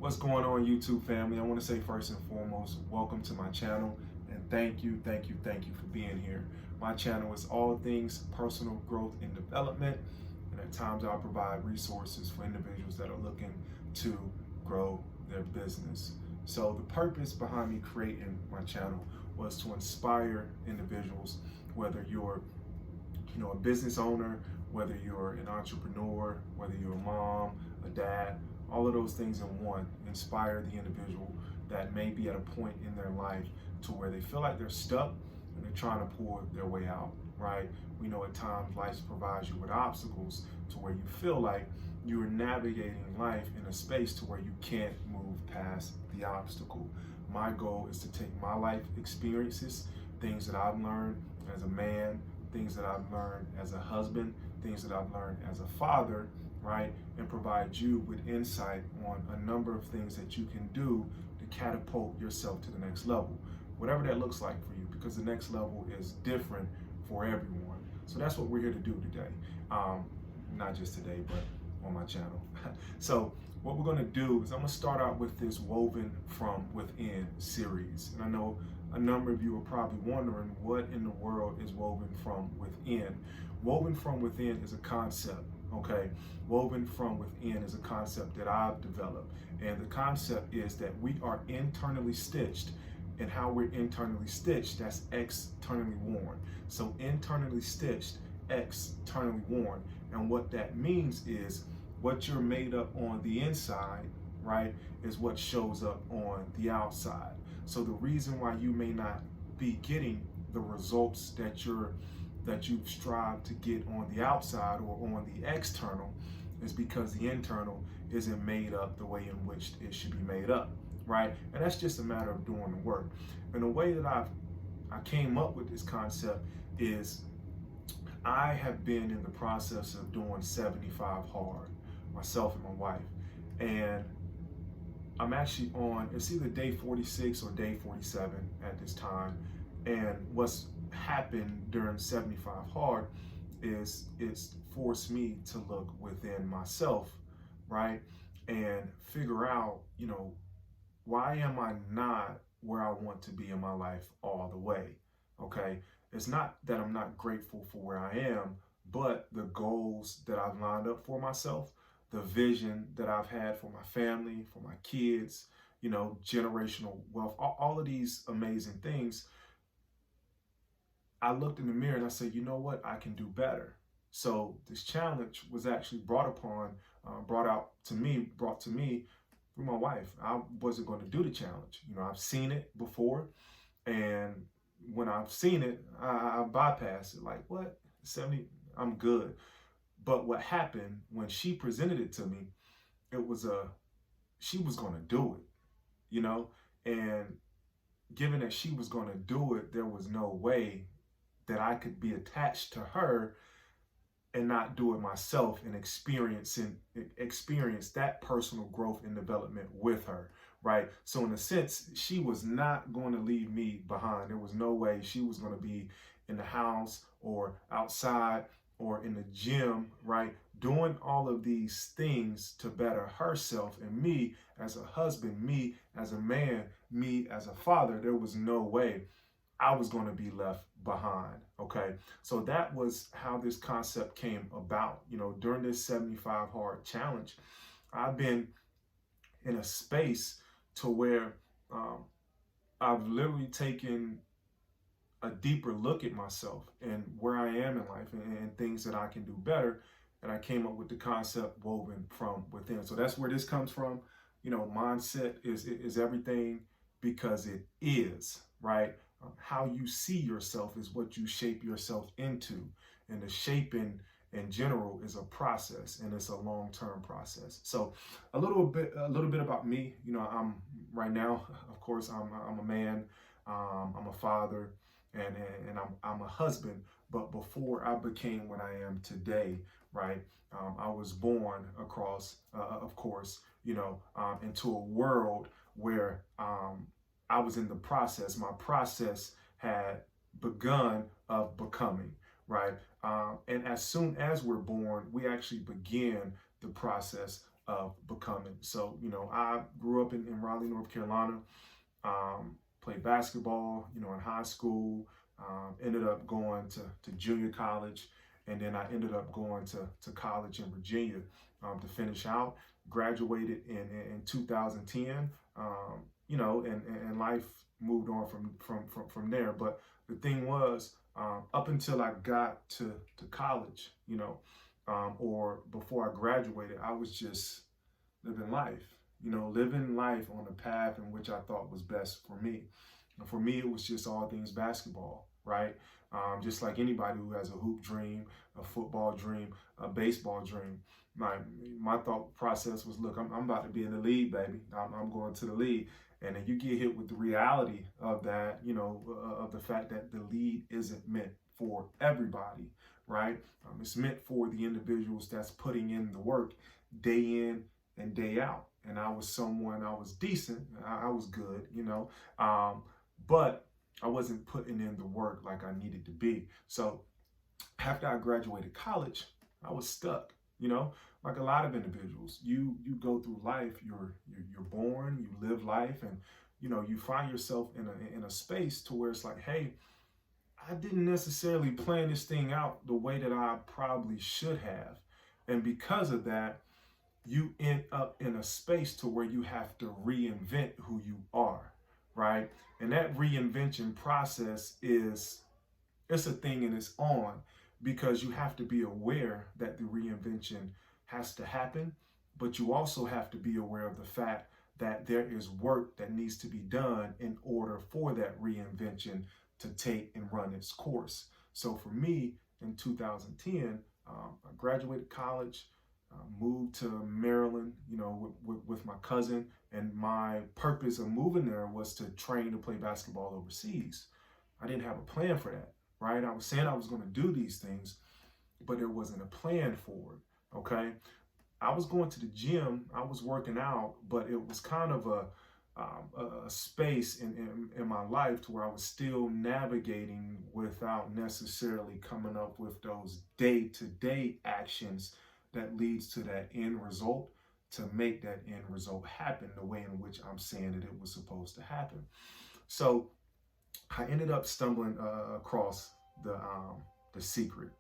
What's going on, YouTube family? I want to say first and foremost, welcome to my channel, and thank you for being here. My channel is all things personal growth and development, and at times I provide resources for individuals that are looking to grow their business. So the purpose behind me creating my channel was to inspire individuals, whether you're a business owner, whether you're an entrepreneur, whether you're a mom, a dad, all of those things in one, inspire the individual that may be at a point in their life to where they feel like they're stuck and they're trying to pull their way out, right? We know at times life provides you with obstacles to where you feel like you're navigating life in a space to where you can't move past the obstacle. My goal is to take my life experiences, things that I've learned as a man, things that I've learned as a husband, things that I've learned as a father, right? And provide you with insight on a number of things that you can do to catapult yourself to the next level, whatever that looks like for you, because the next level is different for everyone. So that's what we're here to do today. Not just today, but on my channel. So what we're going to do is I'm going to start out with this Woven from Within series. And I know a number of you are probably wondering, what in the world is Woven from Within? Woven from Within is a concept, okay? Woven from Within is a concept that I've developed. And the concept is that we are internally stitched. And how we're internally stitched, that's externally worn. So internally stitched, externally worn. And what that means is what you're made up on the inside, right, is what shows up on the outside. So the reason why you may not be getting the results that you've strived to get on the outside or on the external is because the internal isn't made up the way in which it should be made up, right? And that's just a matter of doing the work. And the way that I came up with this concept is I have been in the process of doing 75 hard, myself and my wife. And I'm actually on, it's either day 46 or day 47 at this time. And what's happened during 75 hard is it's forced me to look within myself, right? And figure out, why am I not where I want to be in my life all the way? Okay. It's not that I'm not grateful for where I am, but the goals that I've lined up for myself, the vision that I've had for my family, for my kids, generational wealth, all of these amazing things. I looked in the mirror and I said, you know what? I can do better. So this challenge was actually brought to me through my wife. I wasn't going to do the challenge. I've seen it before, and when I've seen it, I bypassed it. Like, what? 70? I'm good. But what happened when she presented it to me, it was she was going to do it, and given that she was going to do it, there was no way that I could be attached to her and not do it myself and experience that personal growth and development with her, right? So in a sense, she was not going to leave me behind. There was no way she was going to be in the house or outside or in the gym, right? Doing all of these things to better herself and me as a husband, me as a man, me as a father. There was no way I was going to be left behind. Okay. So that was how this concept came about. During this 75 hard challenge, I've been in a space to where I've literally taken a deeper look at myself and where I am in life and things that I can do better. And I came up with the concept Woven from Within. So that's where this comes from. Mindset is everything, because it is, right? How you see yourself is what you shape yourself into. And the shaping in general is a process, and it's a long-term process. So a little bit about me. I'm right now, of course, I'm a man, I'm a father, and I'm a husband. But before I became what I am today, right, I was born across, of course, into a world where I was in the process. My process had begun of becoming, right? And as soon as we're born, we actually begin the process of becoming. So, I grew up in Raleigh, North Carolina, played basketball, in high school, ended up going to junior college, and then I ended up going to college in Virginia to finish out. Graduated in 2010, and life moved on from there. But the thing was, up until I got to college, or before I graduated, I was just living life on the path in which I thought was best for me. And for me, it was just all things basketball, right? Just like anybody who has a hoop dream, a football dream, a baseball dream. My thought process was, look, I'm about to be in the league, baby. I'm going to the league. And then you get hit with the reality of that, of the fact that the league isn't meant for everybody, right? It's meant for the individuals that's putting in the work day in and day out. And I was decent, I was good, but I wasn't putting in the work like I needed to be. So after I graduated college, I was stuck, like a lot of individuals. You go through life, you're born, you live life, and you find yourself in a space to where it's like, hey, I didn't necessarily plan this thing out the way that I probably should have. And because of that, you end up in a space to where you have to reinvent who you are, right? And that reinvention process it's a thing in its own, because you have to be aware that the reinvention has to happen, but you also have to be aware of the fact that there is work that needs to be done in order for that reinvention to take and run its course. So for me, in 2010, I graduated college, moved to Maryland, with my cousin, and my purpose of moving there was to train to play basketball overseas. I didn't have a plan for that, right? I was saying I was going to do these things, but there wasn't a plan for it, okay? I was going to the gym, I was working out, but it was kind of a space in my life to where I was still navigating without necessarily coming up with those day-to-day actions that leads to that end result, to make that end result happen the way in which I'm saying that it was supposed to happen. So I ended up stumbling across the Secret,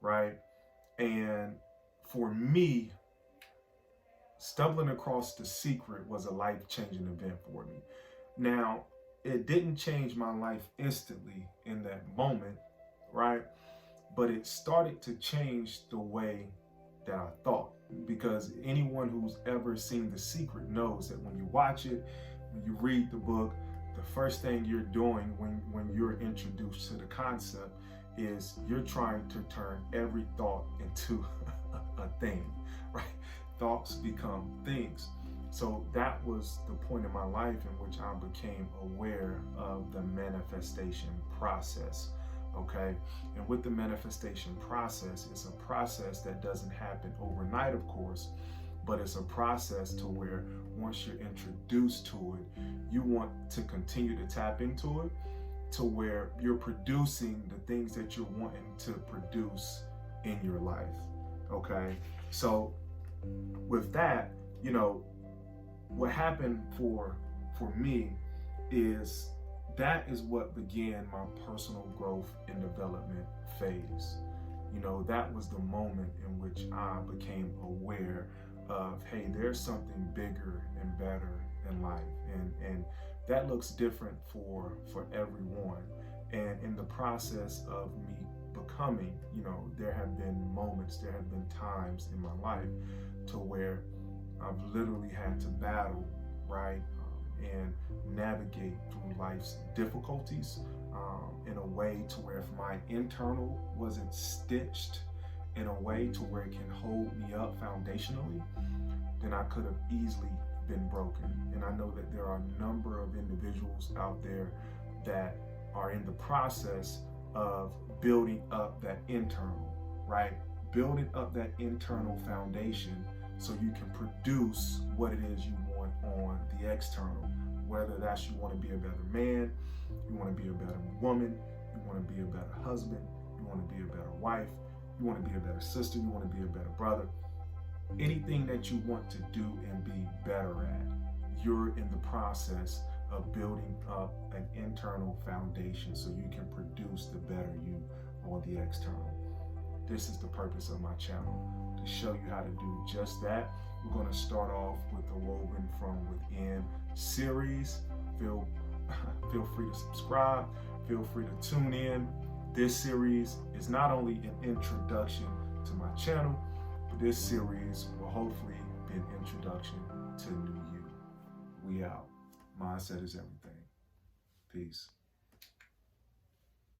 right? And for me, stumbling across The Secret was a life-changing event for me. Now, it didn't change my life instantly in that moment, right? But it started to change the way that I thought, because anyone who's ever seen The Secret knows that when you watch it, when you read the book, the first thing you're doing when you're introduced to the concept is you're trying to turn every thought into a thing, right? Thoughts become things. So that was the point in my life in which I became aware of the manifestation process. Okay, and with the manifestation process, it's a process that doesn't happen overnight, of course, but it's a process to where once you're introduced to it, you want to continue to tap into it to where you're producing the things that you're wanting to produce in your life. Okay, so with that, what happened for me is that is what began my personal growth and development phase. That was the moment in which I became aware of, hey, there's something bigger and better in life. And that looks different for everyone. And in the process of me becoming, there have been moments, there have been times in my life to where I've literally had to battle, right? And navigate through life's difficulties in a way to where if my internal wasn't stitched in a way to where it can hold me up foundationally, then I could have easily been broken. And I know that there are a number of individuals out there that are in the process of building up that internal, right? Building up that internal foundation so you can produce what it is you want on the external. Whether that's you want to be a better man, you want to be a better woman, you want to be a better husband, you want to be a better wife, you want to be a better sister, you want to be a better brother. anything that you want to do and be better at, you're in the process of building up an internal foundation so you can produce the better you on the external. This is the purpose of my channel, to show you how to do just that. We're going to start off with the Woven from Within series. Feel free to subscribe. Feel free to tune in. This series is not only an introduction to my channel, but this series will hopefully be an introduction to new you. We out. Mindset is everything. Peace.